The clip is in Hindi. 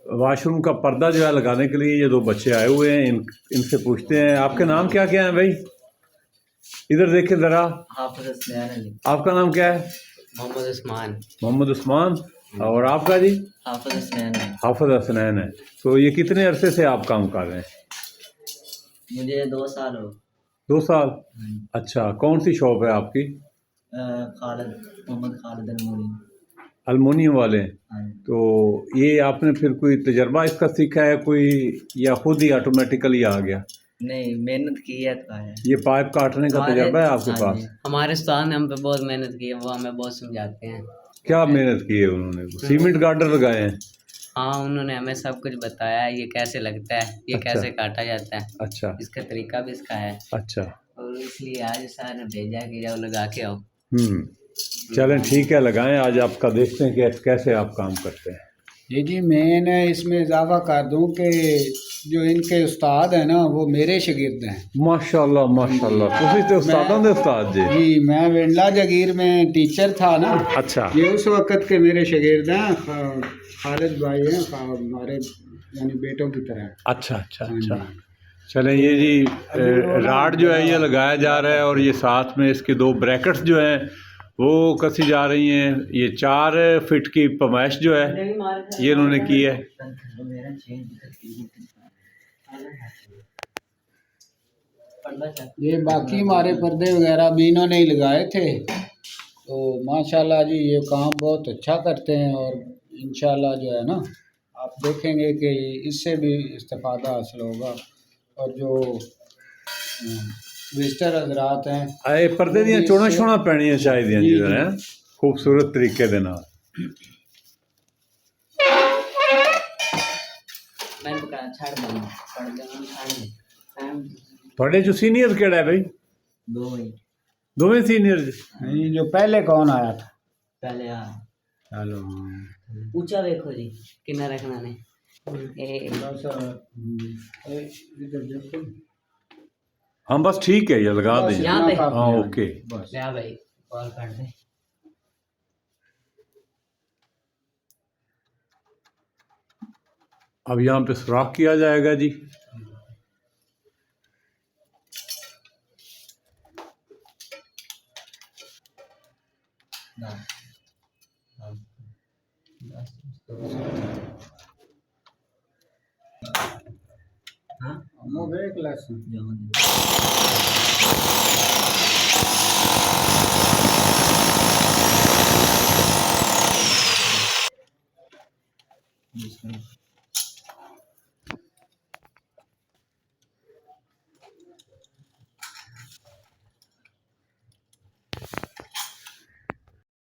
वॉशरूम का पर्दा जो है लगाने के लिए ये दो बच्चे आए हुए हैं। इनसे पूछते हैं आपके नाम क्या क्या है भाई? इधर देखिए ज़रा। हाफिज हसनैन अली। आपका नाम क्या है? मोहम्मद उस्मान। मोहम्मद उस्मान। और आपका जी? हाफिज हसनैन है। हाफिज हसनैन है। तो ये कितने अरसे से आप काम कर रहे हैं? मुझे 2 साल हो। 2 साल। अच्छा, कौन सी शॉप है आपकी? मोहम्मद खालिद अलमोनी। अल्मुनियम वाले। तो ये आपने फिर कोई तजर्बा इसका सीखा है कोई, या खुद ही ऑटोमेटिकली आ गया? नहीं, मेहनत की है तो है। ये पाइप काटने का तजर्बा है आपके पास? हमारे उस्ताद ने हम पे बहुत मेहनत की है, वो हमें बहुत समझाते हैं। क्या मेहनत की है उन्होंने? सीमेंट गार्डर लगाए हैं? हाँ, उन्होंने हमें सब कुछ बताया है, ये कैसे लगता है, ये अच्छा। कैसे काटा जाता है। अच्छा इसका तरीका भी इसका है। अच्छा। और इसलिए आज सर ने भेजा कि जाओ लगा के आओ। चलें ठीक है, लगाएं। आज आपका देखते हैं कि कैसे आप काम करते हैं। जी मैं इसमें इजाफा कर दूं कि जो इनके उस्ताद हैं ना वो मेरे शागिर्द हैं। माशाल्लाह माशाल्लाह, तुसी तो उस्तादों दे उस्ताद जी। मैं वेंडला जागीर में टीचर था ना। अच्छा। ये उस वक़्त के मेरे शागिर्द हैं। खालिद भाई हैं हमारे यानी बेटों की तरह। अच्छा अच्छा अच्छा। चलें ये जी राड जो है ये लगाया जा रहा है, और ये साथ में इसके 2 ब्रैकेट्स जो हैं वो कसी जा रही हैं। ये 4 फीट की पमाइश जो है ये इन्होंने की है। ये बाकी हमारे पर्दे वगैरह भी इन्होंने ही लगाए थे। तो माशाल्लाह जी ये काम बहुत अच्छा करते हैं, और इंशाल्लाह जो है ना आप देखेंगे कि इससे भी इस्तेफादा हासिल होगा। और जो विजिटर हजरात हैं आए पर्दे दियां चोणां छोणां पैणियां चाहिदियां जिधर हैं खूबसूरत तरीके दे नाल। थोड़े जो सीनियर केड़ा है भाई? 2 ही। दोवें सीनियर जी? नहीं, जो पहले कौन आया था? पहले चलो ऊंचा देखो जी कितना रखना ने। हाँ बस ठीक है, ये लगा दें। यहाँ पे? हाँ ओके। क्या भाई कॉल कर दे। अब यहाँ पे सुराख किया जाएगा जी। वो देख लेसन हाँ